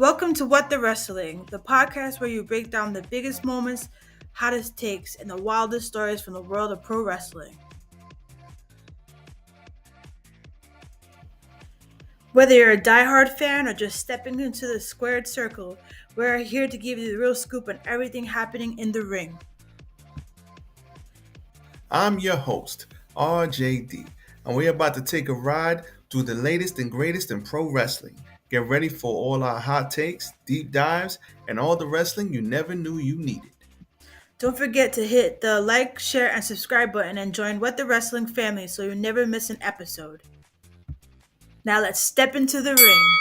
Welcome to What the Wrestling, the podcast where you break down the biggest moments, hottest takes, and the wildest stories from the world of pro wrestling. Whether you're a diehard fan or just stepping into the squared circle, we're here to give you the real scoop on everything happening in the ring. I'm your host, RJD, and we're about to take a ride through the latest and greatest in pro wrestling. Get ready for all our hot takes, deep dives, and all the wrestling you never knew you needed. Don't forget to hit the like, share, and subscribe button and join What the Wrestling family so you never miss an episode. Now let's step into the ring.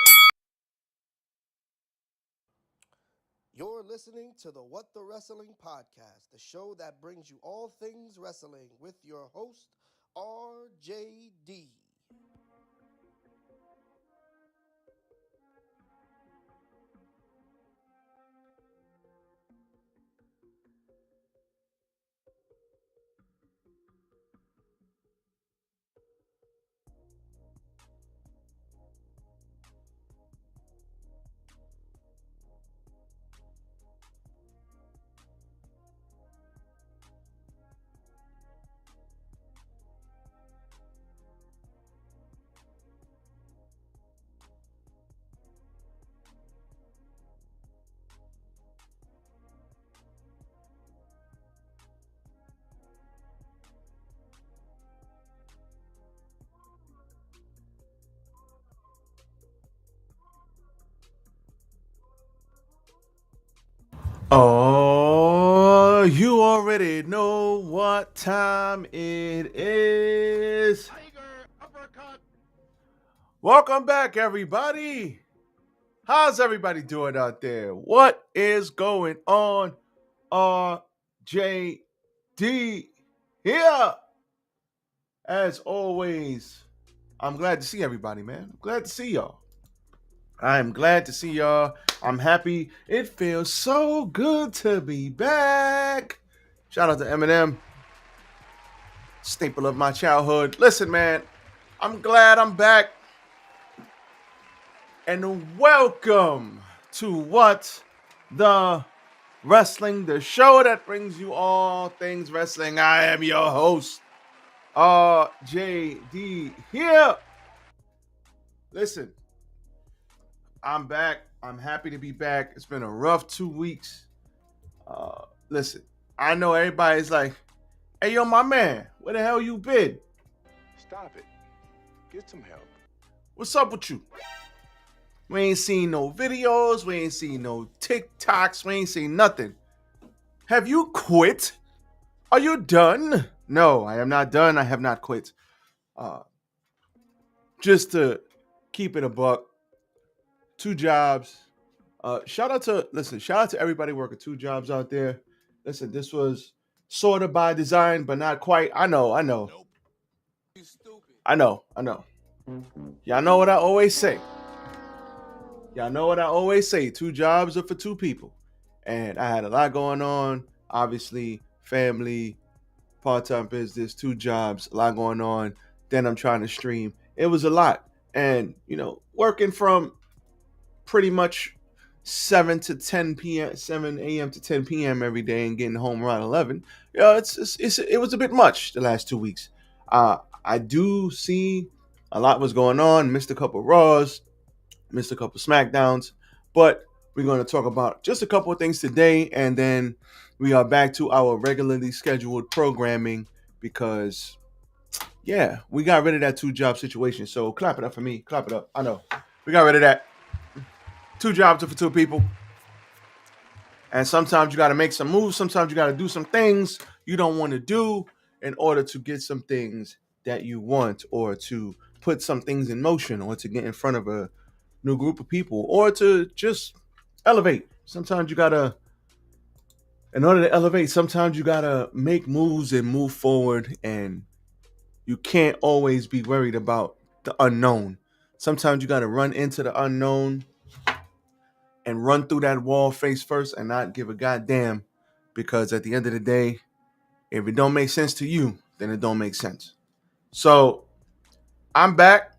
You're listening to the What the Wrestling podcast, the show that brings you all things wrestling with your host, RJD. Oh, you already know what time it is. Tiger uppercut. Welcome back, everybody. How's everybody doing out there? What is going on? RJD here. As always, I'm glad to see everybody, man. I'm glad to see y'all. I'm glad to see y'all. I'm happy. It feels so good to be back. Shout out to Eminem, staple of my childhood. Listen, man, I'm glad I'm back. And welcome to What the Wrestling, the show that brings you all things wrestling. I am your host, RJD here. Listen, I'm back. I'm happy to be back. It's been a rough 2 weeks. Listen, I know everybody's like, hey, yo, my man, where the hell you been? Stop it. Get some help. What's up with you? We ain't seen no videos. We ain't seen no TikToks. We ain't seen nothing. Have you quit? Are you done? No, I am not done. I have not quit. Just to keep it a buck, 2 jobs. Shout out to everybody working 2 jobs out there. Listen, this was sort of by design, but not quite. I know. Nope. You stupid. I know. Y'all know what I always say. 2 jobs are for 2 people. And I had a lot going on. Obviously, family, part-time business, 2 jobs, a lot going on. Then I'm trying to stream. It was a lot. And, working from pretty much 7 to 10 p.m., 7 a.m. to 10 p.m. every day and getting home around 11. It was a bit much the last 2 weeks. I do see a lot was going on. Missed a couple Raws, missed a couple SmackDowns, but we're going to talk about just a couple of things today, and then we are back to our regularly scheduled programming because, we got rid of that 2-job situation. So clap it up for me. Clap it up. I know. We got rid of that. 2 jobs are for 2 people. And sometimes you got to make some moves. Sometimes you got to do some things you don't want to do in order to get some things that you want, or to put some things in motion, or to get in front of a new group of people, or to just elevate. Sometimes you got to, in order to elevate, sometimes you got to make moves and move forward, and you can't always be worried about the unknown. Sometimes you got to run into the unknown and run through that wall face first and not give a goddamn, because at the end of the day, if it don't make sense to you, then it don't make sense. So I'm back.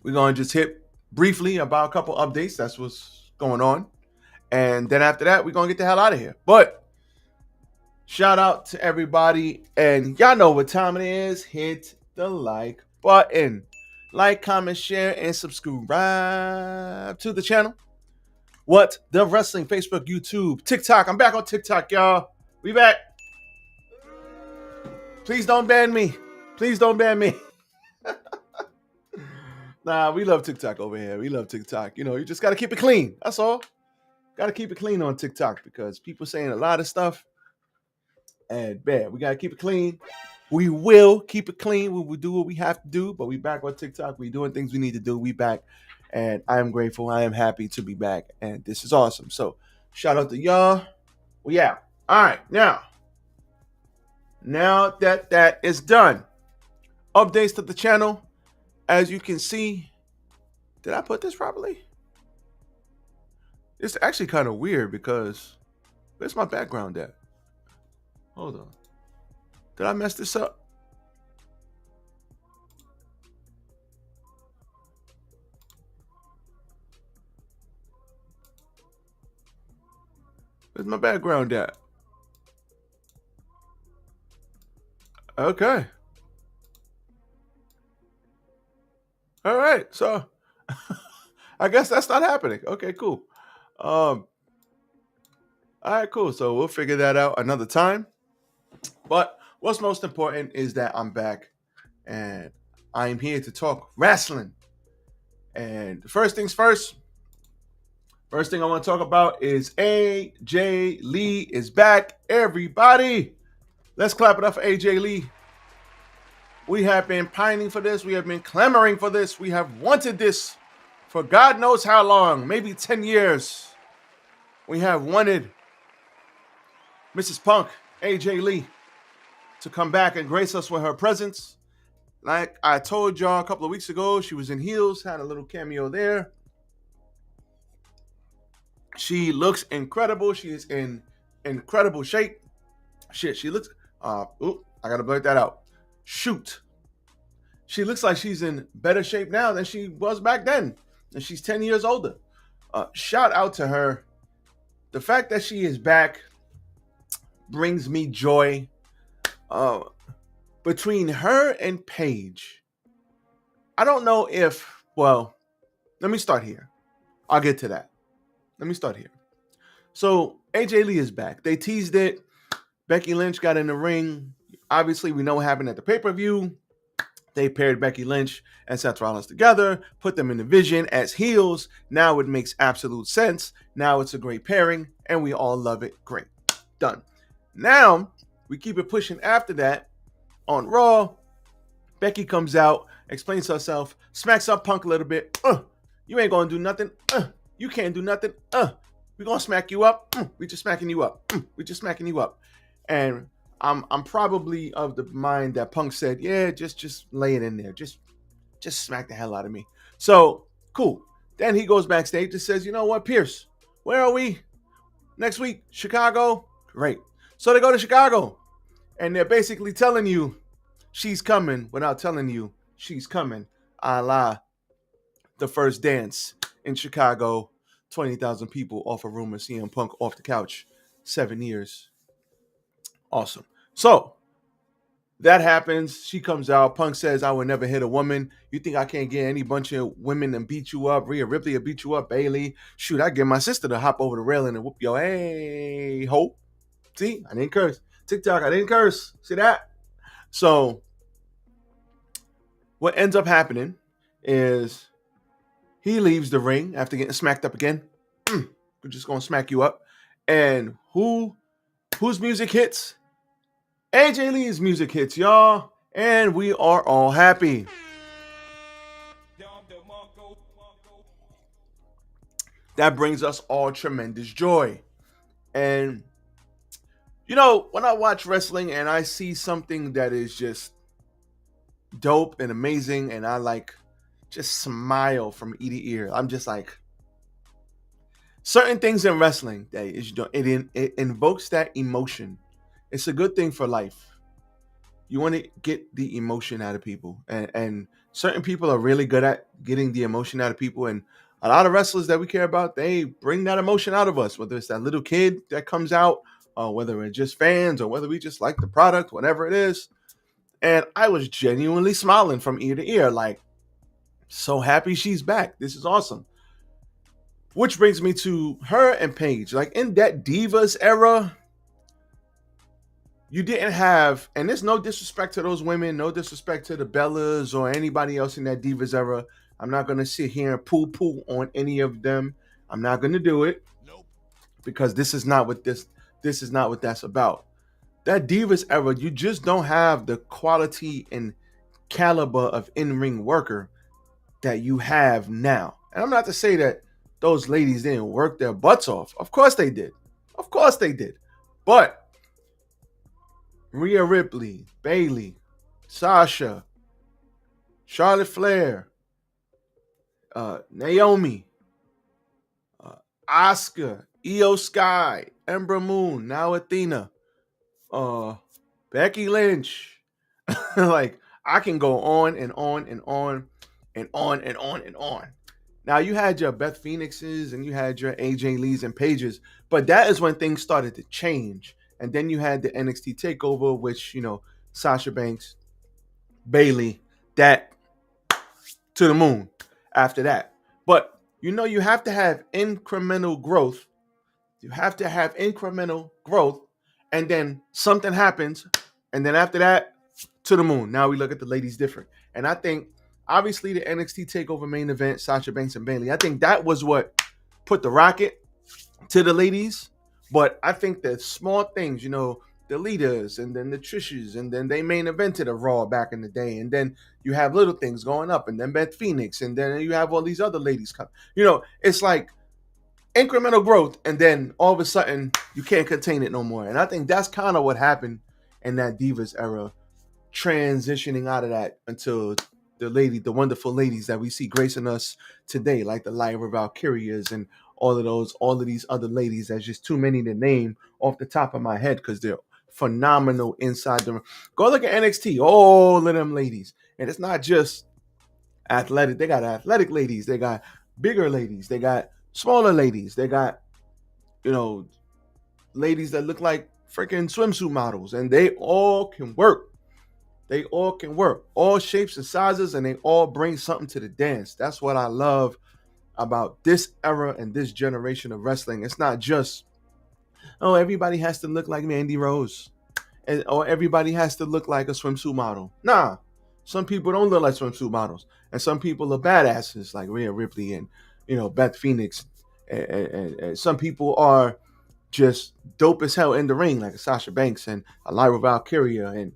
We're going to just hit briefly about a couple updates. That's what's going on. And then after that, we're going to get the hell out of here. But shout out to everybody. And y'all know what time it is. Hit the like button. Like, comment, share, and subscribe to the channel. What the Wrestling, Facebook, YouTube, TikTok. I'm back on TikTok, y'all. We back. Please don't ban me. Please don't ban me. Nah, we love TikTok over here. We love TikTok. You know, you just got to keep it clean. That's all. Got to keep it clean on TikTok because people saying a lot of stuff. And man, we got to keep it clean. We will keep it clean. We will do what we have to do. But we back on TikTok. We doing things we need to do. We back. And I am grateful. I am happy to be back. And this is awesome. So shout out to y'all. Well, yeah. All right. Now that is done. Updates to the channel. As you can see, did I put this properly? It's actually kind of weird because where's my background at? Hold on. Did I mess this up? Where's my background at? Okay. All right. So I guess that's not happening. Okay, cool. All right, cool. So we'll figure that out another time. But what's most important is that I'm back and I'm here to talk wrestling. And the first things first. First thing I want to talk about is AJ Lee is back. Everybody, let's clap it up for AJ Lee. We have been pining for this. We have been clamoring for this. We have wanted this for God knows how long, maybe 10 years. We have wanted Mrs. Punk, AJ Lee, to come back and grace us with her presence. Like I told y'all a couple of weeks ago, she was in heels, had a little cameo there. She looks incredible. She is in incredible shape. Shit, she looks... I gotta blurt that out. Shoot. She looks like she's in better shape now than she was back then. And she's 10 years older. Shout out to her. The fact that she is back brings me joy. Between her and Paige, I don't know if... Well, let me start here. I'll get to that. Let me start here. So, AJ Lee is back. They teased it. Becky Lynch got in the ring. Obviously, we know what happened at the pay-per-view. They paired Becky Lynch and Seth Rollins together, put them in the division as heels. Now it makes absolute sense. Now it's a great pairing, and we all love it. Great. Done. Now, we keep it pushing after that. On Raw, Becky comes out, explains herself, smacks up Punk a little bit. You ain't gonna do nothing. You can't do nothing. We're gonna smack you up. We just smacking you up. We just smacking you up. And I'm probably of the mind that Punk said, yeah, just lay it in there. Just smack the hell out of me. So, cool. Then he goes backstage and says, you know what, Pierce, where are we? Next week, Chicago? Great. So they go to Chicago. And they're basically telling you she's coming without telling you she's coming. A la the first dance in Chicago. 20,000 people off a room of CM Punk off the couch. 7 years. Awesome. So, that happens. She comes out. Punk says, I would never hit a woman. You think I can't get any bunch of women and beat you up? Rhea Ripley will beat you up. Bailey. Shoot, I get my sister to hop over the railing and whoop your hey ho. See, I didn't curse. TikTok, I didn't curse. See that? So, what ends up happening is he leaves the ring after getting smacked up again. We're just going to smack you up. And whose music hits? AJ Lee's music hits, y'all. And we are all happy. That brings us all tremendous joy. And you know, when I watch wrestling and I see something that is just dope and amazing and I like just smile from ear to ear, I'm just like, certain things in wrestling that is, it invokes that emotion. It's a good thing for life. You want to get the emotion out of people, and certain people are really good at getting the emotion out of people, and a lot of wrestlers that we care about, they bring that emotion out of us, whether it's that little kid that comes out, whether it's just fans, or whether we just like the product, whatever it is. And I was genuinely smiling from ear to ear, like, so happy she's back. This is awesome. Which brings me to her and Paige. Like, in that Divas era, you didn't have, and there's no disrespect to those women, no disrespect to the Bellas or anybody else in that Divas era. I'm not going to sit here and poo-poo on any of them. I'm not going to do it. Nope. Because this is not what that's about. That Divas era, you just don't have the quality and caliber of in-ring worker that you have now. And I'm not to say that those ladies didn't work their butts off. Of course they did. Of course they did. But Rhea Ripley, Bayley, Sasha, Charlotte Flair, Naomi, Asuka, Io Sky, Ember Moon, now Athena, Becky Lynch. Like, I can go on and on and on and on and on and on. Now, you had your Beth Phoenixes and you had your AJ Lees and Pages, but that is when things started to change. And then you had the NXT takeover, which, Sasha Banks, Bayley, that to the moon after that. But, you have to have incremental growth. You have to have incremental growth, and then something happens, and then after that, to the moon. Now we look at the ladies different. And I think, obviously, the NXT takeover main event, Sasha Banks and Bayley, I think that was what put the rocket to the ladies. But I think the small things, the leaders and then the Trish's, and then they main evented a Raw back in the day. And then you have little things going up, and then Beth Phoenix, and then you have all these other ladies come. It's like incremental growth, and then all of a sudden you can't contain it no more. And I think that's kind of what happened in that Divas era, transitioning out of that until the wonderful ladies that we see gracing us today, like the Lyra Valkyrias and all of these other ladies. That's just too many to name off the top of my head because they're phenomenal inside the ring. Go look at NXT, all of them ladies. And it's not just athletic. They got athletic ladies. They got bigger ladies. They got smaller ladies. They got, ladies that look like freaking swimsuit models. And they all can work. They all can work, all shapes and sizes, and they all bring something to the dance. That's what I love about this era and this generation of wrestling. It's not just, everybody has to look like Mandy Rose, or everybody has to look like a swimsuit model. Nah, some people don't look like swimsuit models, and some people are badasses like Rhea Ripley and Beth Phoenix, and some people are just dope as hell in the ring, like a Sasha Banks and a Lyra Valkyria, and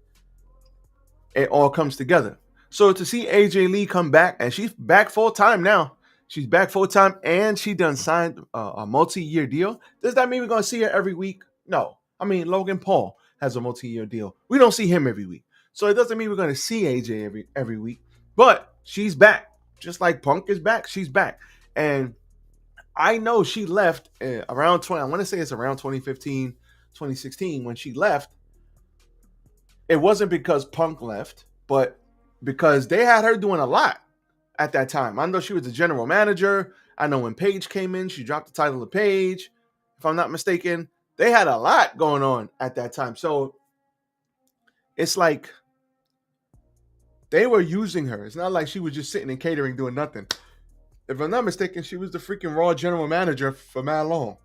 it all comes together. So to see AJ Lee come back, and she's back full time now. She's back full time, and she done signed a multi-year deal. Does that mean we're going to see her every week? No. I mean, Logan Paul has a multi-year deal. We don't see him every week. So it doesn't mean we're going to see AJ every week. But she's back. Just like Punk is back, she's back. And I know she left around I want to say it's around 2015, 2016 when she left. It wasn't because Punk left, but because they had her doing a lot at that time. I know she was the general manager. I know when Paige came in, she dropped the title of Paige. If I'm not mistaken, they had a lot going on at that time. So it's like they were using her. It's not like she was just sitting and catering doing nothing. If I'm not mistaken, she was the freaking Raw general manager for mad long,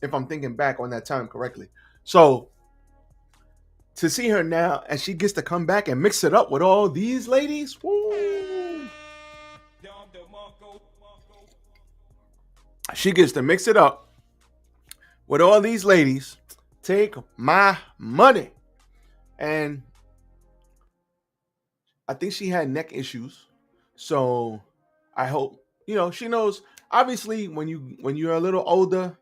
if I'm thinking back on that time correctly. So to see her now, and she gets to come back and mix it up with all these ladies, woo! She gets to mix it up with all these ladies. Take my money. And I think she had neck issues. So I hope, she knows. Obviously, when you're a little older,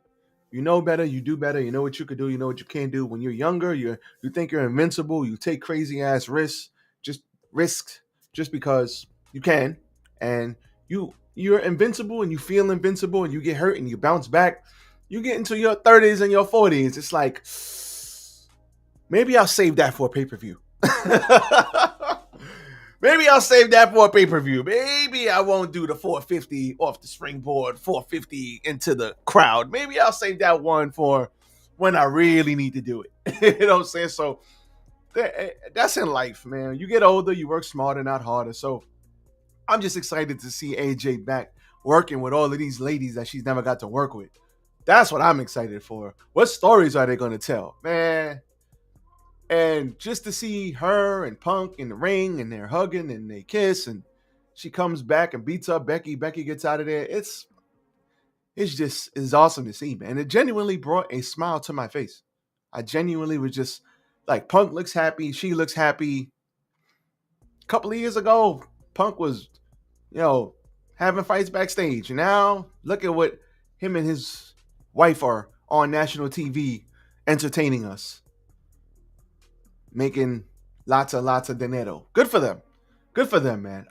you know better, you do better, you know what you could do, you know what you can't do. When you're younger, you think you're invincible, you take crazy ass risks just because you can, and you're invincible and you feel invincible and you get hurt and you bounce back. You get into your 30s and your 40s, it's like, maybe I'll save that for a pay-per-view. Maybe I'll save that for a pay-per-view. Maybe I won't do the 450 off the springboard, 450 into the crowd. Maybe I'll save that one for when I really need to do it. You know what I'm saying? So that's in life, man. You get older, you work smarter, not harder. So I'm just excited to see AJ back working with all of these ladies that she's never got to work with. That's what I'm excited for. What stories are they going to tell? Man, and just to see her and Punk in the ring and they're hugging and they kiss and she comes back and beats up Becky. Becky gets out of there. It's awesome to see, man. It genuinely brought a smile to my face. I genuinely was just like, Punk looks happy. She looks happy. A couple of years ago, Punk was, having fights backstage. Now, look at what him and his wife are on national TV entertaining us. Making lots of dinero. Good for them. Good for them, man.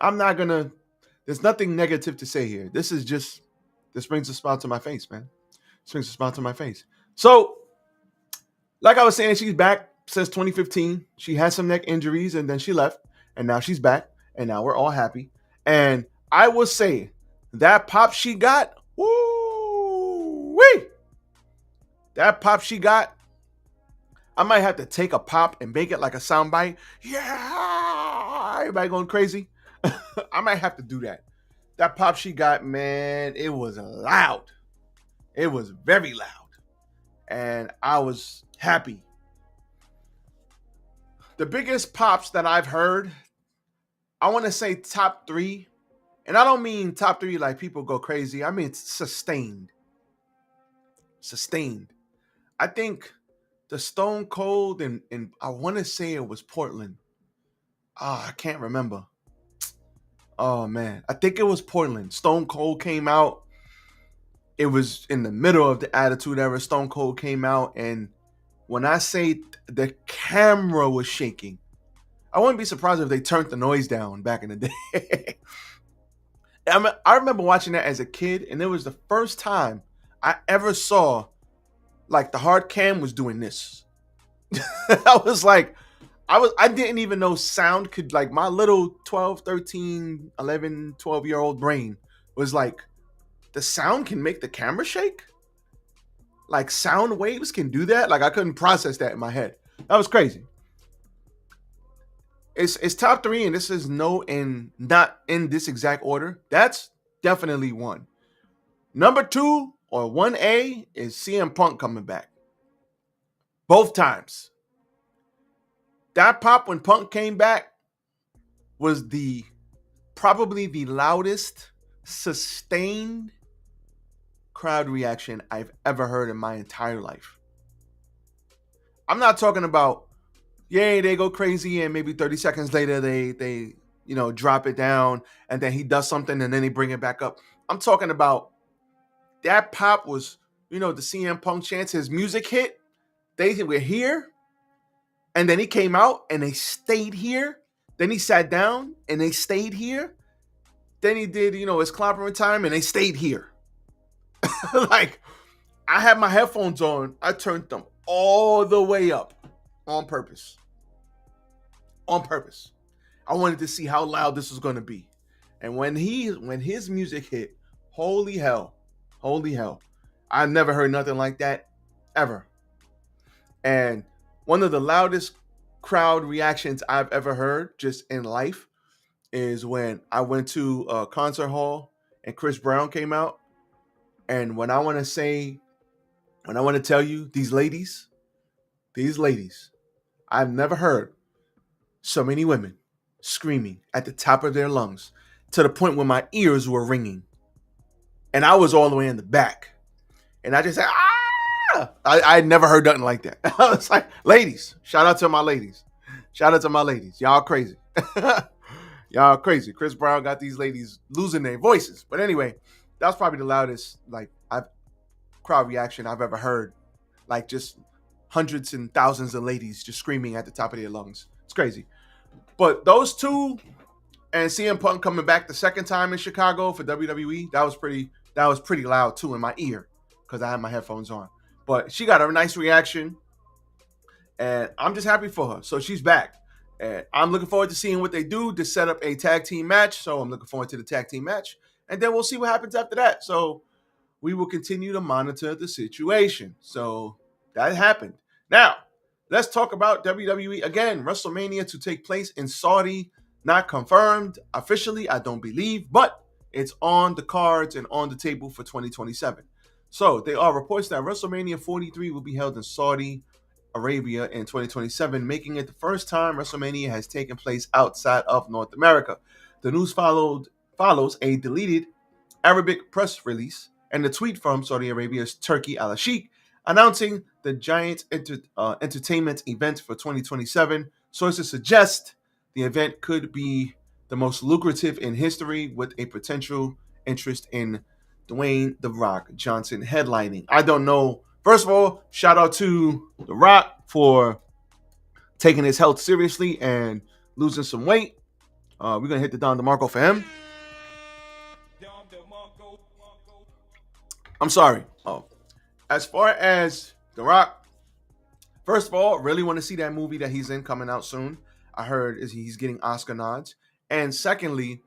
There's nothing negative to say here. This brings a smile to my face, man. This brings a smile to my face. So, like I was saying, she's back since 2015. She had some neck injuries and then she left. And now she's back. And now we're all happy. And I will say, that pop she got, woo-wee! That pop she got, I might have to take a pop and make it like a soundbite. Yeah! Everybody going crazy. I might have to do that. That pop she got, man, it was loud. It was very loud. And I was happy. The biggest pops that I've heard, I want to say top 3. And I don't mean top 3 like people go crazy. I mean sustained. Sustained. I think the Stone Cold and I want to say it was Portland. I can't remember. Oh, man. I think it was Portland. Stone Cold came out. It was in the middle of the Attitude Era. Stone Cold came out. And when I say the camera was shaking, I wouldn't be surprised if they turned the noise down back in the day. I remember watching that as a kid. And it was the first time I ever saw like the hard cam was doing this. I didn't even know sound could, like, my little 12, 13, 11, 12-year-old brain was like, the sound can make the camera shake? Like sound waves can do that? Like I couldn't process that in my head. That was crazy. It's top 3 and this is not in this exact order. That's definitely 1. Number 2 or 1A is CM Punk coming back. Both times. That pop when Punk came back was probably the loudest sustained crowd reaction I've ever heard in my entire life. I'm not talking about, yay, they go crazy and maybe 30 seconds later they drop it down and then he does something and then they bring it back up. I'm talking about that pop was, the CM Punk chants, his music hit. They were here. And then he came out and they stayed here. Then he sat down and they stayed here. Then he did, his clobbering time and they stayed here. Like, I had my headphones on. I turned them all the way up on purpose. On purpose. I wanted to see how loud this was going to be. And when his music hit, holy hell. I've never heard nothing like that ever. And one of the loudest crowd reactions I've ever heard just in life is when I went to a concert hall and Chris Brown came out. And when I want to tell you, these ladies, I've never heard so many women screaming at the top of their lungs to the point where my ears were ringing. And I was all the way in the back. And I just said, ah! I had never heard nothing like that. I was like, ladies, shout out to my ladies. Y'all crazy. Y'all crazy. Chris Brown got these ladies losing their voices. But anyway, that's probably the loudest crowd reaction I've ever heard. Like just hundreds and thousands of ladies just screaming at the top of their lungs. It's crazy. But those two and CM Punk coming back the second time in Chicago for WWE, that was pretty loud too in my ear because I had my headphones on. But she got a nice reaction and I'm just happy for her. So she's back. And I'm looking forward to seeing what they do to set up a tag team match. So I'm looking forward to the tag team match. And then we'll see what happens after that. So we will continue to monitor the situation. So that happened. Now, let's talk about WWE again. WrestleMania to take place in Saudi, not confirmed officially, I don't believe, but it's on the cards and on the table for 2027. So there are reports that WrestleMania 43 will be held in Saudi Arabia in 2027, making it the first time WrestleMania has taken place outside of North America. The news follows a deleted Arabic press release and a tweet from Saudi Arabia's Turki Al-Sheikh announcing the giant entertainment event for 2027. Sources suggest the event could be the most lucrative in history, with a potential interest in Dwayne "The Rock" Johnson headlining. I don't know. First of all, shout out to The Rock for taking his health seriously and losing some weight. We're going to hit the Don DeMarco for him. I'm sorry. As far as The Rock, first of all, really want to see that movie that he's in coming out soon. I heard he's getting Oscar nods. And secondly,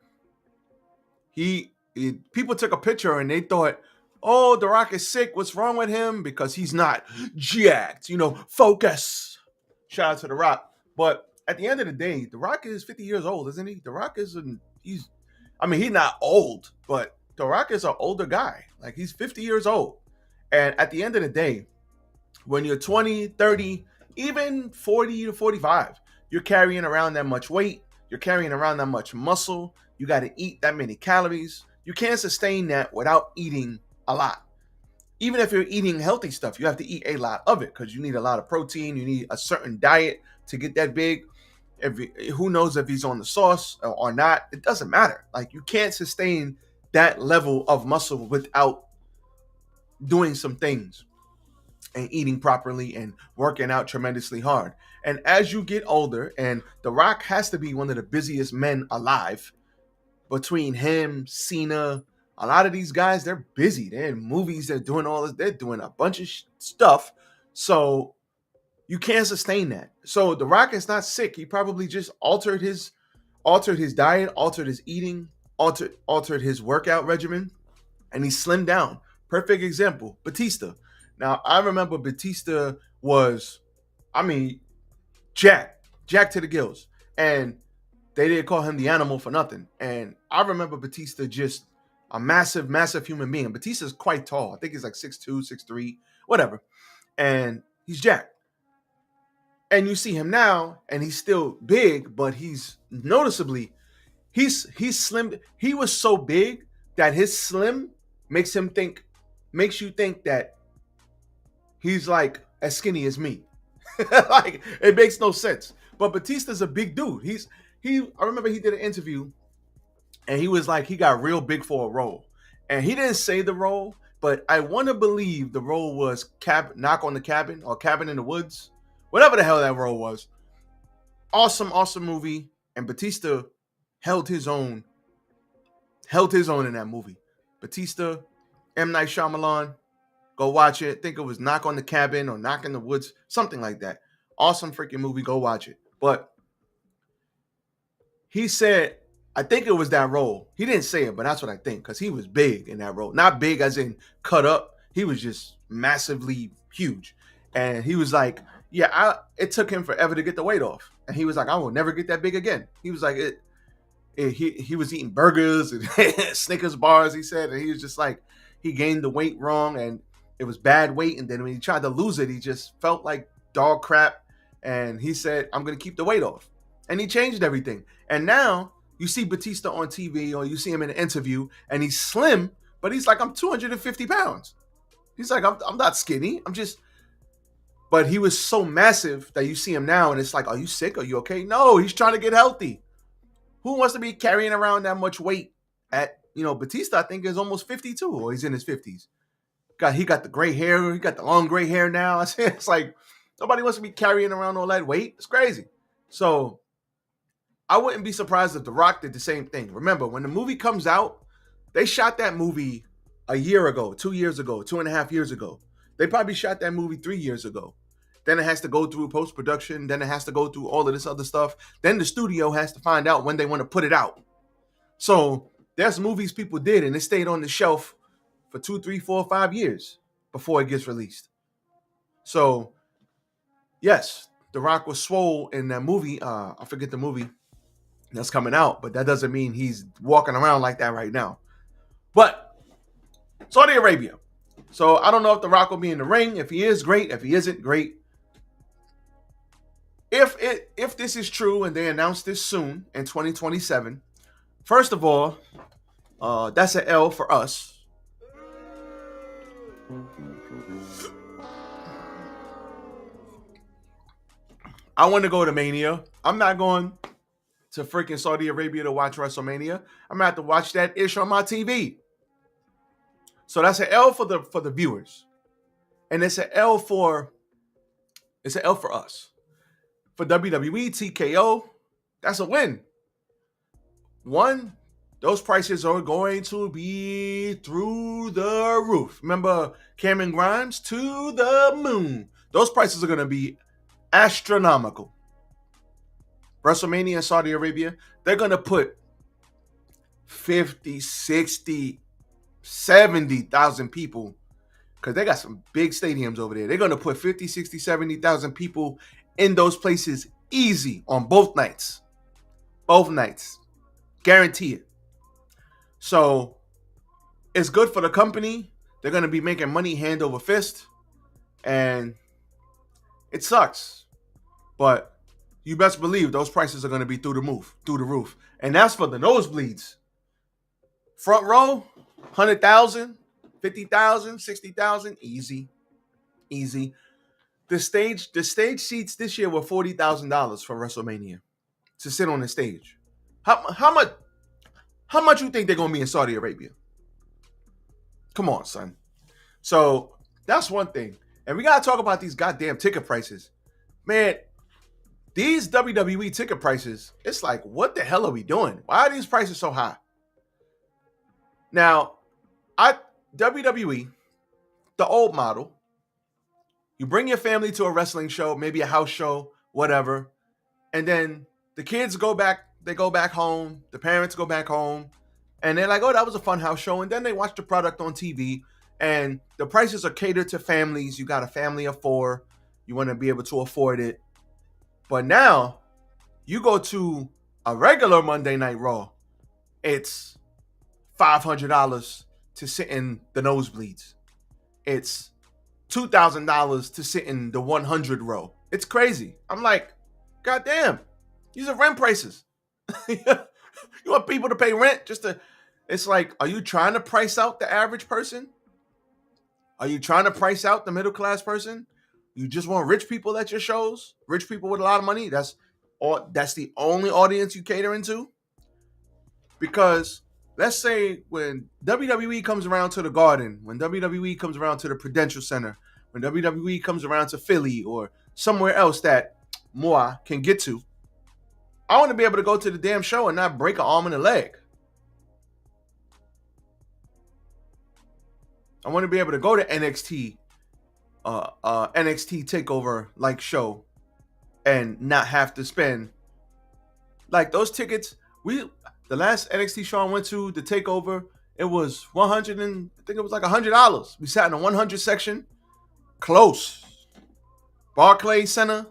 people took a picture and they thought, oh, The Rock is sick. What's wrong with him? Because he's not jacked. Focus. Shout out to The Rock. But at the end of the day, The Rock is 50 years old, isn't he? The Rock he's not old, but The Rock is an older guy. Like, he's 50 years old. And at the end of the day, when you're 20, 30, even 40 to 45, you're carrying around that much weight. You're carrying around that much muscle. You got to eat that many calories. You can't sustain that without eating a lot. Even if you're eating healthy stuff, you have to eat a lot of it because you need a lot of protein. You need a certain diet to get that big. Who knows if he's on the sauce or not? It doesn't matter. Like, you can't sustain that level of muscle without doing some things and eating properly and working out tremendously hard. And as you get older, and The Rock has to be one of the busiest men alive, between him, Cena, a lot of these guys, they're busy. They're in movies, they're doing all this, they're doing a bunch of stuff. So you can't sustain that. So The Rock is not sick. He probably just altered his diet, altered his eating, altered his workout regimen, and he slimmed down. Perfect example, Batista. Now, I remember Batista was, jacked to the gills. And they didn't call him the animal for nothing. And I remember Batista just a massive, massive human being. Batista's quite tall. I think he's like 6'2", 6'3", whatever. And he's jacked. And you see him now, and he's still big, but he's noticeably, he's slimmed. He was so big that his slim makes you think that he's like as skinny as me. Like, it makes no sense. But Batista's a big dude. I remember he did an interview and he was like, he got real big for a role. And he didn't say the role, but I want to believe the role was Knock on the Cabin or Cabin in the Woods. Whatever the hell that role was. Awesome, awesome movie. And Batista held his own in that movie. Batista, M. Night Shyamalan, go watch it. I think it was Knock on the Cabin or Knock in the Woods, something like that. Awesome freaking movie. Go watch it. But he said, I think it was that role. He didn't say it, but that's what I think, because he was big in that role. Not big as in cut up. He was just massively huge. And he was like, it took him forever to get the weight off. And he was like, I will never get that big again. He was like, he was eating burgers and Snickers bars, he said. And he was just like, he gained the weight wrong and it was bad weight. And then when he tried to lose it, he just felt like dog crap. And he said, I'm going to keep the weight off. And he changed everything. And now you see Batista on TV or you see him in an interview and he's slim, but he's like, I'm 250 pounds. He's like, I'm not skinny. But he was so massive that you see him now and it's like, are you sick? Are you okay? No, he's trying to get healthy. Who wants to be carrying around that much weight Batista, I think, is almost 52 or he's in his 50s. He got the gray hair. He got the long gray hair now. It's like nobody wants to be carrying around all that weight. It's crazy. So I wouldn't be surprised if The Rock did the same thing. Remember, when the movie comes out, they shot that movie a year ago, 2 years ago, 2.5 years ago. They probably shot that movie 3 years ago. Then it has to go through post-production. Then it has to go through all of this other stuff. Then the studio has to find out when they want to put it out. So there's movies people did, and it stayed on the shelf for 2, 3, 4, 5 years before it gets released. So, yes, The Rock was swole in that movie. I forget the movie that's coming out, but that doesn't mean he's walking around like that right now. But Saudi Arabia. So I don't know if The Rock will be in the ring. If he is, great. If he isn't, great. If this is true and they announce this soon in 2027, first of all, that's an L for us. I want to go to Mania. I'm not going to freaking Saudi Arabia to watch WrestleMania. I'm gonna have to watch that ish on my TV. So that's an L for the viewers, and it's an L for us. For WWE, TKO, that's a win. One, those prices are going to be through the roof. Remember Cameron Grimes? To the moon. Those prices are going to be astronomical. WrestleMania in Saudi Arabia, they're going to put 50, 60, 70,000 people, because they got some big stadiums over there. They're going to put 50, 60, 70,000 people in those places easy on both nights. Both nights. Guarantee it. So it's good for the company. They're going to be making money hand over fist. And it sucks. But you best believe those prices are going to be through the roof. And that's for the nosebleeds. Front row, 100,000, 50,000, 60,000, easy. The stage seats this year were $40,000 for WrestleMania to sit on the stage. How much you think they're gonna be in Saudi Arabia? Come on, son. So that's one thing. And we gotta talk about these goddamn ticket prices. Man, these WWE ticket prices, it's like, what the hell are we doing? Why are these prices so high? Now, WWE, the old model, you bring your family to a wrestling show, maybe a house show, whatever, and then the kids go back home, the parents go back home, and they're like, oh, that was a fun house show, and then they watch the product on TV, and the prices are catered to families. You got a family of 4, you want to be able to afford it. But now, you go to a regular Monday Night Raw, it's $500 to sit in the nosebleeds. It's $2,000 to sit in the 100 row. It's crazy. I'm like, goddamn, these are rent prices. You want people to pay rent just to, it's like, are you trying to price out the average person? Are you trying to price out the middle class person? You just want rich people at your shows? Rich people with a lot of money? That's the only audience you catering to? Because let's say when WWE comes around to the Garden, when WWE comes around to the Prudential Center, when WWE comes around to Philly or somewhere else that Moa can get to, I want to be able to go to the damn show and not break an arm and a leg. I want to be able to go to NXT takeover like show and not have to spend like those tickets. The last NXT show I went to, the takeover, it was $100. We sat in the 100 section, close. Barclays Center.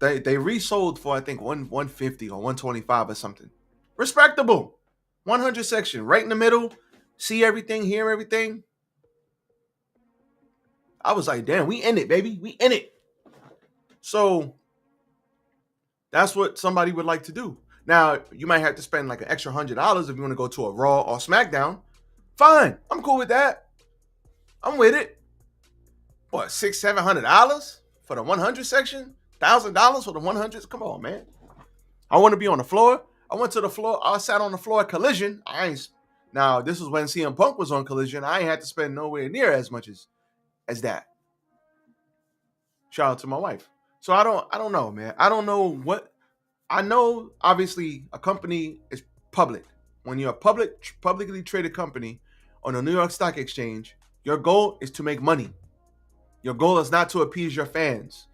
They resold for I think 150 or 125 or something. Respectable. 100 section, right in the middle. See everything, hear everything. I was like, damn, we in it, baby. We in it. So that's what somebody would like to do. Now, you might have to spend like an extra $100 if you want to go to a Raw or SmackDown. Fine. I'm cool with that. I'm with it. What, $600, $700 for the 100 section? $1,000 for the 100s? Come on, man. I want to be on the floor. I went to the floor. I sat on the floor at Collision. Now, this was when CM Punk was on Collision. I ain't had to spend nowhere near as much as that. Shout out to my wife. So I don't know, man. I don't know what. I know, obviously, a company is public. When you're a publicly traded company on the New York Stock Exchange, your goal is to make money. Your goal is not to appease your fans.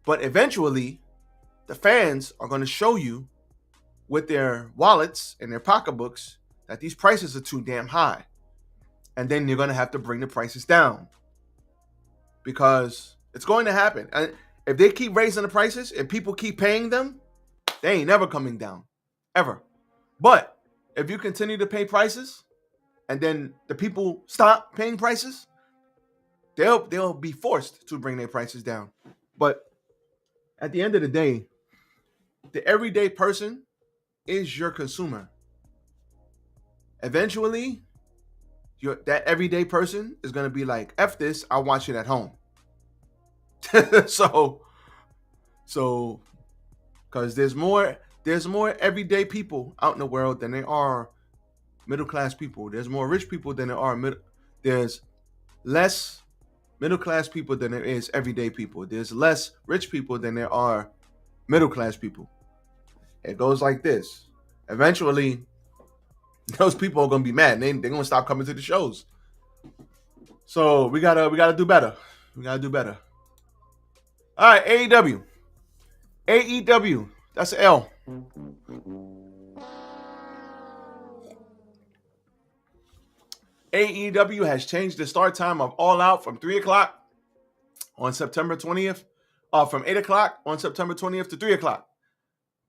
But eventually, the fans are going to show you with their wallets and their pocketbooks that these prices are too damn high. And then you're going to have to bring the prices down. Because it's going to happen. And if they keep raising the prices and people keep paying them, they ain't never coming down. Ever. But if you continue to pay prices and then the people stop paying prices, they'll be forced to bring their prices down. But at the end of the day, the everyday person is your consumer. Eventually, that everyday person is going to be like, F this, I'll watch it at home. so because there's more everyday people out in the world than there are middle class people. There's more rich people than there are there's less middle class people than there is everyday people. There's less rich people than there are middle class people. It goes like this. Eventually, those people are gonna be mad. They're gonna stop coming to the shows. So we gotta do better. We gotta do better. All right, AEW. AEW. That's an L. AEW has changed the start time of All Out from 3 o'clock on September 20th, from 8 o'clock on September 20th to 3 o'clock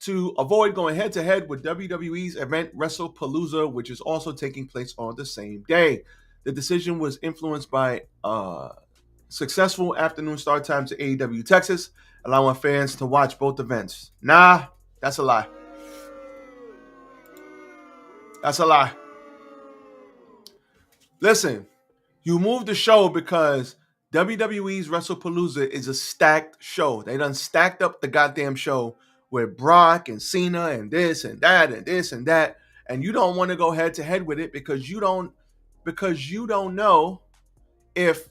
to avoid going head-to-head with WWE's event WrestlePalooza, which is also taking place on the same day. The decision was influenced by successful afternoon start times at AEW Texas, allowing fans to watch both events. Nah, that's a lie. That's a lie. Listen, you moved the show because WWE's WrestlePalooza is a stacked show. They done stacked up the goddamn show with Brock and Cena and this and that and this and that, and you don't want to go head to head with it because you don't know if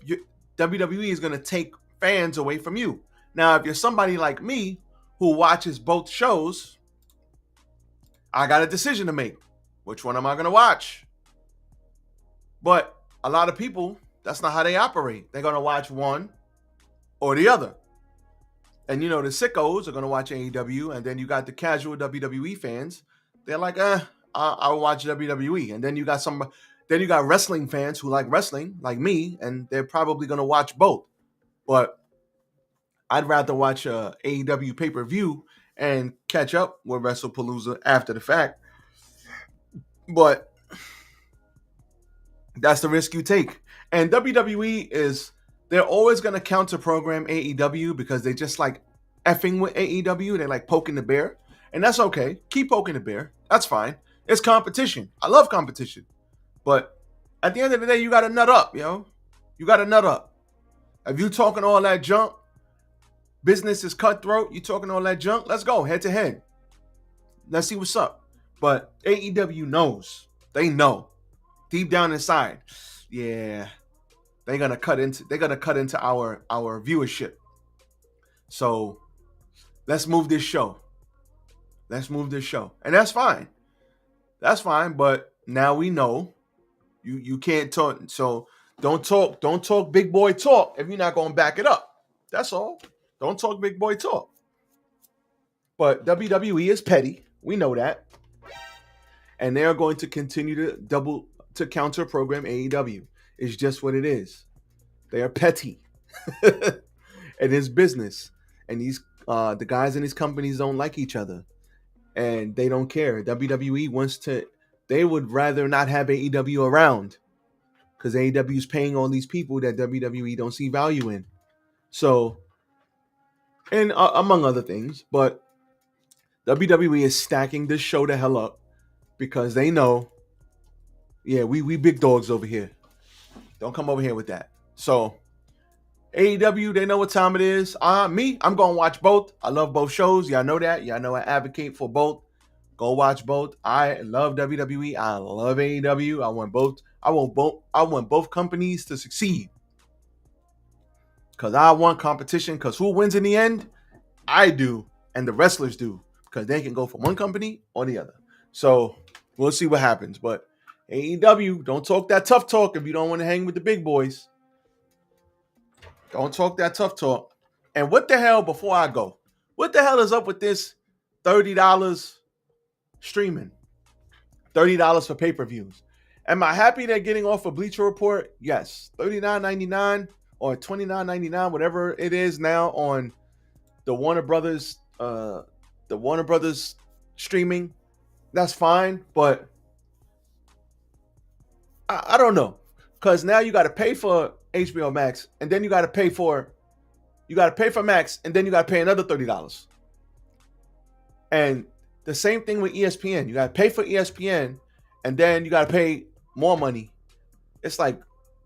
WWE is going to take fans away from you. Now, if you're somebody like me who watches both shows, I got a decision to make. Which one am I going to watch? But a lot of people, that's not how they operate. They're going to watch one or the other. And, the sickos are going to watch AEW, and then you got the casual WWE fans. They're like, I'll watch WWE. And then you got wrestling fans who like wrestling, like me, and they're probably going to watch both. But I'd rather watch a AEW pay-per-view and catch up with WrestlePalooza after the fact. But that's the risk you take. And WWE they're always going to counter-program AEW because they just like effing with AEW. They like poking the bear. And that's okay. Keep poking the bear. That's fine. It's competition. I love competition. But at the end of the day, you got to nut up, yo. You got to nut up. If you talking all that junk, business is cutthroat, you talking all that junk, let's go head to head. Let's see what's up. But AEW knows. They know. Deep down inside, yeah, they're gonna cut into our viewership. So let's move this show. And that's fine. That's fine, but now we know you can't talk. So don't talk big boy talk if you're not gonna back it up. That's all. Don't talk big boy talk. But WWE is petty. We know that. And they're going to continue to counter program AEW. It's just what it is. They are petty. It is business. And the guys in these companies don't like each other. And they don't care. WWE they would rather not have AEW around. Because AEW is paying all these people that WWE don't see value in. So, and among other things. But WWE is stacking this show the hell up. Because they know, yeah, we big dogs over here. Don't come over here with that. So, AEW, they know what time it is. I'm going to watch both. I love both shows. Y'all know that. Y'all know I advocate for both. Go watch both. I love WWE. I love AEW. I want both companies to succeed. Because I want competition. Because who wins in the end? I do. And the wrestlers do. Because they can go from one company or the other. So, we'll see what happens. But AEW, don't talk that tough talk if you don't want to hang with the big boys. Don't talk that tough talk. And what the hell, before I go, what the hell is up with this $30 streaming? $30 for pay-per-views. Am I happy they're getting off of Bleacher Report? Yes. $39.99 or $29.99, whatever it is now on the Warner Brothers streaming. That's fine, but I don't know. Because now you got to pay for HBO Max, and then you got to pay for Max, and then you got to pay another $30. And the same thing with ESPN. You got to pay for ESPN, and then you got to pay more money. It's like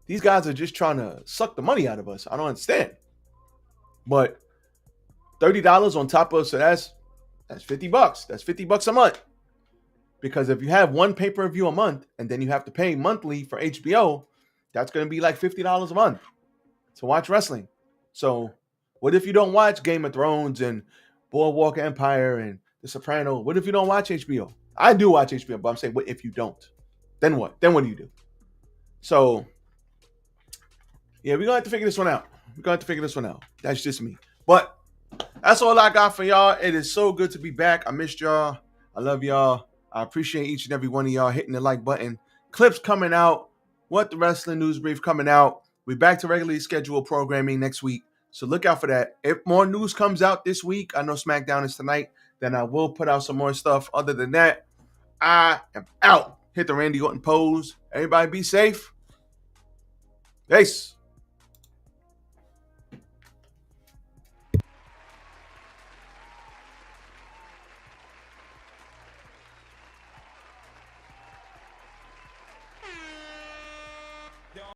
these guys are just trying to suck the money out of us. I don't understand. But $30 on top of, so that's $50. That's $50 a month. Because if you have one pay-per-view a month and then you have to pay monthly for HBO, that's going to be like $50 a month to watch wrestling. So what if you don't watch Game of Thrones and Boardwalk Empire and The Sopranos? What if you don't watch HBO? I do watch HBO, but I'm saying, what if you don't? Then what? Then what do you do? So, yeah, we're going to have to figure this one out. That's just me. But that's all I got for y'all. It is so good to be back. I missed y'all. I love y'all. I appreciate each and every one of y'all hitting the like button. Clips coming out. What the Wrestling News Brief coming out. We're back to regularly scheduled programming next week. So look out for that. If more news comes out this week, I know SmackDown is tonight, then I will put out some more stuff. Other than that, I am out. Hit the Randy Orton pose. Everybody be safe. Peace.